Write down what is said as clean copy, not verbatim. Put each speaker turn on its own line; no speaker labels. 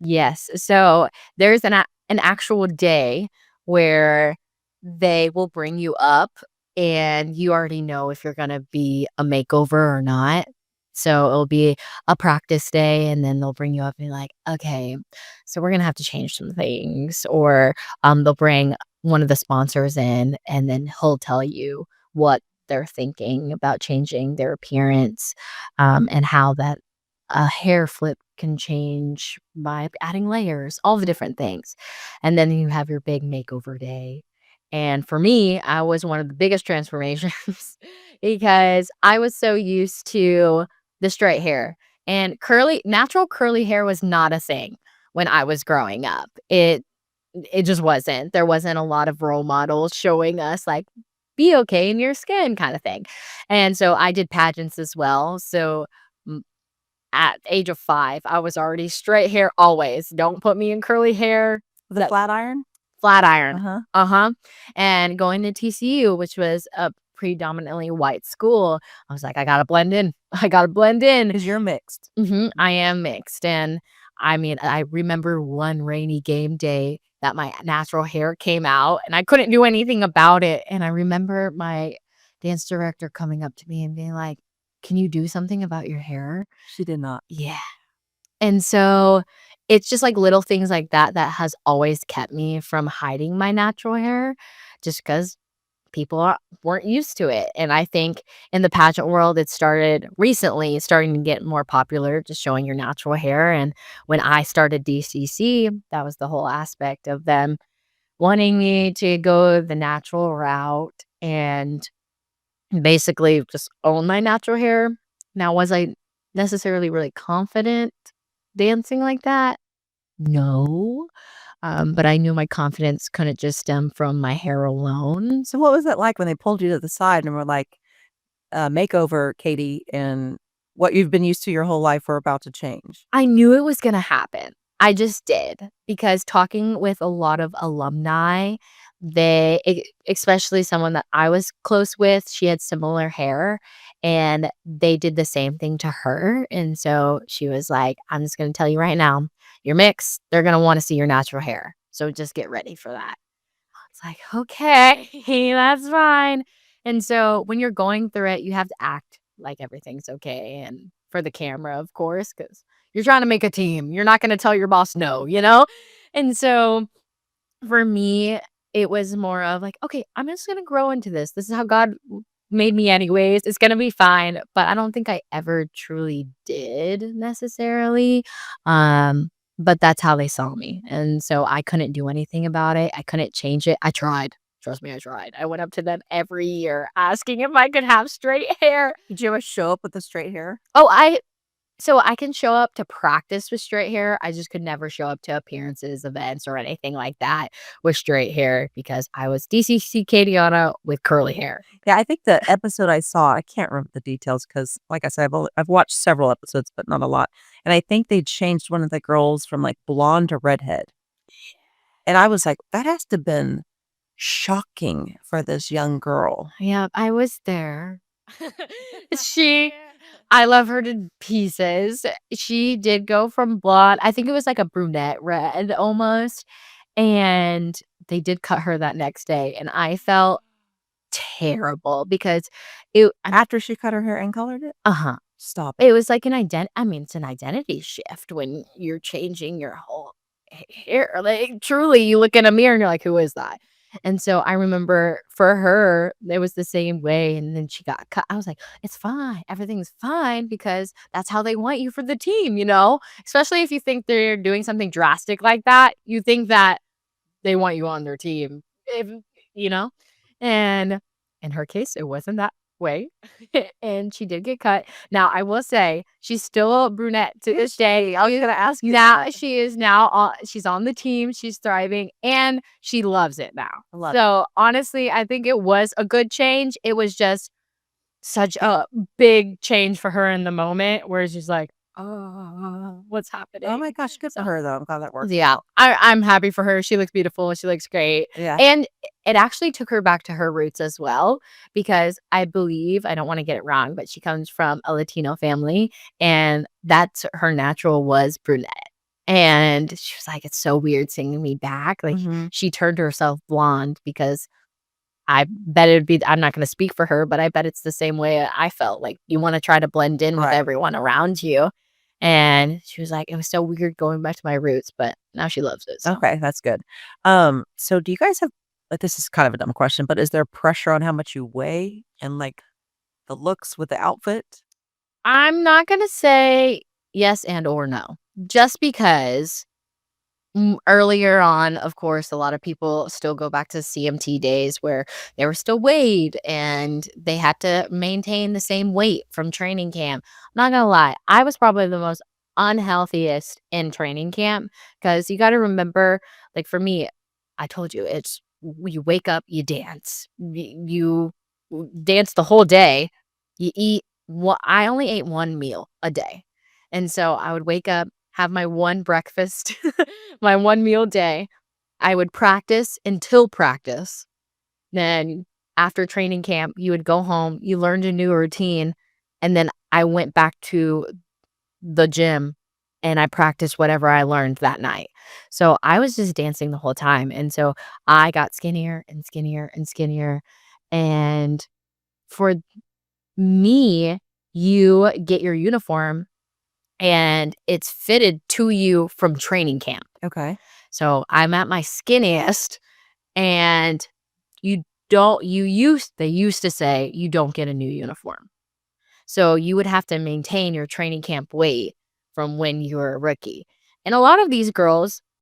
Yes. So there's an actual day where they will bring you up and you already know if you're going to be a makeover or not. So it'll be a practice day and then they'll bring you up and be like, okay, so we're going to have to change some things. Or they'll bring one of the sponsors in and then he'll tell you what they're thinking about changing their appearance and how that a hair flip can change by adding layers, all the different things. And then you have your big makeover day. And for me, I was one of the biggest transformations because I was so used to the straight hair and natural curly hair was not a thing when I was growing up. It just wasn't. There wasn't a lot of role models showing us like be okay in your skin kind of thing. And so I did pageants as well. So at the age of 5, I was already straight hair always. Don't put me in curly hair.
The flat iron?
Flat iron.
Uh-huh.
Uh-huh. And going to TCU, which was a predominantly white school, I was like, I gotta blend in. I gotta blend in.
Because you're mixed.
I am mixed. And I mean, I remember one rainy game day that my natural hair came out and I couldn't do anything about it. And I remember my dance director coming up to me and being like, can you do something about your hair?
She did not.
Yeah. And so it's just like little things like that that has always kept me from hiding my natural hair just because weren't used to it. And I think in the pageant world, it started recently, it's starting to get more popular, just showing your natural hair. And when I started DCC, that was the whole aspect of them wanting me to go the natural route and basically just own my natural hair. Now, was I necessarily really confident dancing like that? No. But I knew my confidence couldn't just stem from my hair alone.
So what was it like when they pulled you to the side and were like, makeover, Katie, and what you've been used to your whole life we're about to change?
I knew it was gonna happen. I just did because talking with a lot of alumni, especially someone that I was close with, she had similar hair and they did the same thing to her. And so she was like, I'm just gonna tell you right now, you're mixed. They're gonna want to see your natural hair. So just get ready for that. It's like, okay, that's fine. And so when you're going through it, you have to act like everything's okay. And for the camera, of course, because you're trying to make a team. You're not going to tell your boss no, you know? And so for me, it was more of like, okay, I'm just going to grow into this. This is how God made me, anyways. It's going to be fine. But I don't think I ever truly did necessarily. But that's how they saw me, and so I couldn't do anything about it. I couldn't change it. I tried. Trust me, I tried. I went up to them every year asking if I could have straight hair.
Did you ever show up with the straight hair?
Oh, so I can show up to practice with straight hair. I just could never show up to appearances, events, or anything like that with straight hair because I was DCC Kaydianna with curly hair.
Yeah, I think the episode I saw, I can't remember the details because, like I said, I've watched several episodes, but not a lot. And I think they changed one of the girls from like blonde to redhead. And I was like, that has to have been shocking for this young girl.
Yeah, I was there. She I love her to pieces. She did go from blonde, I think it was like a brunette red almost, and they did cut her that next day, and I felt terrible because it
After she cut her hair and colored it?
uh-huh.
Stop it.
It was like it's an identity shift when you're changing your whole hair. Like, truly, you look in a mirror and you're like, "Who is that?" And so I remember for her, it was the same way, and then she got cut. I was like, "It's fine. Everything's fine because that's how they want you for the team," you know? Especially if you think they're doing something drastic like that, you think that they want you on their team, if you know? And in her case, it wasn't that way, and she did get cut. Now, I will say she's still a brunette to this day. I was gonna ask you now. She is now she's on the team, she's thriving, and she loves it now.
I love it.
So, honestly, I think it was a good change. It was just such a big change for her in the moment where she's like, "Oh, what's happening?"
Oh my gosh, good for her though. I'm glad that worked.
Yeah, I'm happy for her. She looks beautiful. She looks great.
Yeah.
And it actually took her back to her roots as well because I believe, I don't want to get it wrong, but she comes from a Latino family and that's her natural was brunette. And she was like, "It's so weird seeing me back." Like,
Mhm.
she turned herself blonde because I bet it'd be I'm not gonna speak for her, but I bet it's the same way I felt, like, you wanna try to blend in with
Right.
everyone around you, and she was like, "It was so weird going back to my roots," but now she loves it, so.
Okay, that's good. So do you guys have this is kind of a dumb question, but is there pressure on how much you weigh and, like, the looks with the outfit?
I'm not gonna say yes and or no, just because earlier on, of course, a lot of people still go back to CMT days where they were still weighed and they had to maintain the same weight from training camp. I'm not gonna lie, I was probably the most unhealthiest in training camp because you got to remember, like for me, I told you it's you wake up, you dance, you dance the whole day, you eat. What I only ate one meal a day, and so I would wake up, have my one breakfast, my one meal day. I would practice until practice. Then after training camp, you would go home, you learned a new routine, and then I went back to the gym and I practiced whatever I learned that night. So I was just dancing the whole time. And so I got skinnier and skinnier and skinnier. And for me, you get your uniform and it's fitted to you from training camp.
Okay.
So I'm at my skinniest and you don't you used they used to say you don't get a new uniform. So you would have to maintain your training camp weight from when you were a rookie. And a lot of these girls,